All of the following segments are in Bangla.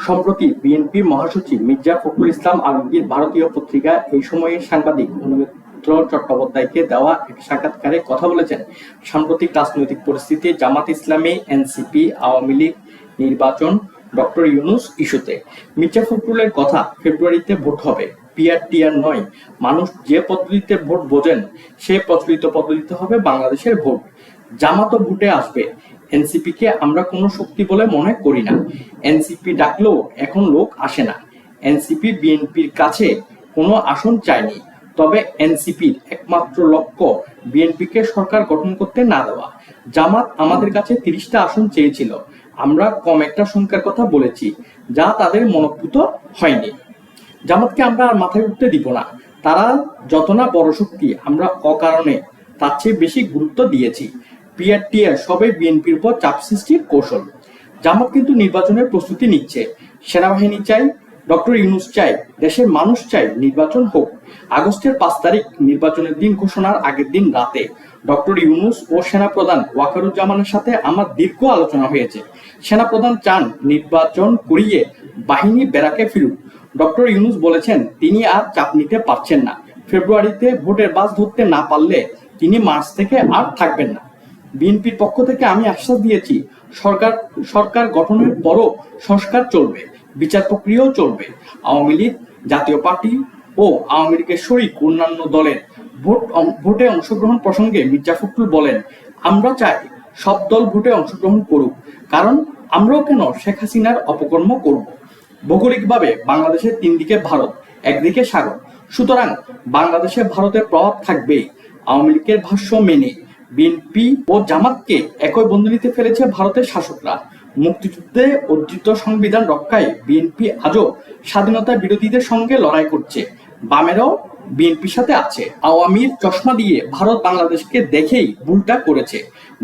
সম্প্রতি বিএনপি মহাসচিব মির্জা ফখরুল ইসলাম আলমগীর ভারতীয় পত্রিকা এই সময়ে সাংবাদিক অনুমিত্র চট্টোপাধ্যায়কে দেওয়া এক সাক্ষাৎকারে কথা বলেছেন সাম্প্রতিক রাজনৈতিক পরিস্থিতি, জামাত ইসলামী, এনসিপি, আওয়ামী লীগ, নির্বাচন, ডক্টর ইউনূস ইস্যুতে। মির্জা ফখরুলের কথা, ফেব্রুয়ারিতে ভোট হবে, পিআর টিআর নয়। মানুষ যে পদ্ধতিতে ভোট বোঝেন সে প্রচলিত পদ্ধতিতে হবে বাংলাদেশের ভোট। জামাতও ভোটে আসবে। এনসিপি কে আমরা কোনো শক্তি বলে মনে করি না। এনসিপি ডাকলেও এখন লোক আসে না। এনসিপি বিএনপির কাছে কোনো আসন চায়নি, তবে এনসিপির একমাত্র লক্ষ্য বিএনপিকে সরকার গঠন করতে না দেওয়া। জামাত আমাদের কাছে 30টা আসন চেয়েছিল, আমরা কম একটা সংখ্যার কথা বলেছি, যা তাদের মনোভূত হয়নি। জামাতকে আমরা আর মাথায় উঠতে দিব না। তারা যত না বড় শক্তি, আমরা অকারণে তার চেয়ে বেশি গুরুত্ব দিয়েছি। পিআর টিআর সবই বিএনপির উপর চাপ সৃষ্টির কৌশল। জামাত কিন্তু নির্বাচনের প্রস্তুতি নিচ্ছে। সেনাবাহিনী চাই, ডক্টর ইউনূস চাই, দেশের মানুষ চাই নির্বাচন হোক। আগস্টের 5 তারিখ নির্বাচনের দিন ঘোষণার আগের দিন রাতে ডক্টর ইউনূস ও সেনাপ্রধান ওয়াকারুজ্জামানের সাথে আমার দীর্ঘ আলোচনা হয়েছে। সেনাপ্রধান চান নির্বাচন করিয়ে বাহিনী ব্যারাকে ফিরুক। ডক্টর ইউনূস বলেছেন তিনি আর চাপ নিতে পারছেন না। ফেব্রুয়ারিতে ভোটের বাস ধরতে না পারলে তিনি মার্চ থেকে আর থাকবেন না। বিএনপির পক্ষ থেকে আমি আশ্বাস দিয়েছি, সরকার গঠনের পরও সংস্কার চলবে, বিচার প্রক্রিয়াও চলবে। আওয়ামী লীগ, জাতীয় পার্টি ও আওয়ামী লীগের শরিক অন্যান্য দলের ভোটে অংশগ্রহণ প্রসঙ্গে মির্জা ফখরুল বলেন, আমরা চাই সব দল ভোটে অংশগ্রহণ করুক, কারণ আমরাও কেন শেখ হাসিনার অপকর্ম করব। ভৌগোলিকভাবে বাংলাদেশের 3 দিকে ভারত, একদিকে সাগর, সুতরাং বাংলাদেশে ভারতের প্রভাব থাকবেই। আওয়ামী লীগের ভাষ্য মেনে বিএনপি ও জামাতকে একই বন্ধনীতে ফেলেছে ভারতের শাসকরা। মুক্তিযুদ্ধে অর্জিত সংবিধান রক্ষায় বিএনপি আজও স্বাধীনতা বিরোধীদের সঙ্গে লড়াই করছে। বামেরাও বিএনপির সাথে আছে। আওয়ামীর চশমা দিয়ে ভারত বাংলাদেশকে দেখেই ভুলটা করেছে,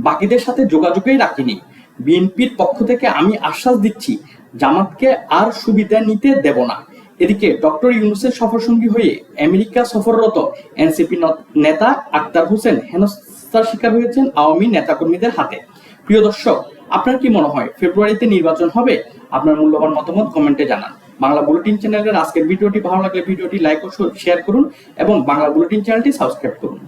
বাকিদের সাথে যোগাযোগই রাখেনি। বিএনপির পক্ষ থেকে আমি আশ্বাস দিচ্ছি, জামাতকে আর সুবিধা নিতে দেব না। এদিকে ডক্টর ইউনূসের সফরসঙ্গী হয়ে আমেরিকা সফররত এনসিপি নেতা আক্তার হোসেন হেনস্থার শিকার হয়েছেন আওয়ামী নেতাকর্মীদের হাতে। প্রিয় দর্শক, আপনার কি মনে হয় ফেব্রুয়ারিতে নির্বাচন হবে? আপনার মূল্যবান মতামত কমেন্টে জানান। বাংলা বুলেটিন চ্যানেলের আজকের ভিডিওটি ভালো লাগলে ভিডিওটি লাইক ও শেয়ার করুন এবং বাংলা বুলেটিন চ্যানেলটি সাবস্ক্রাইব করুন।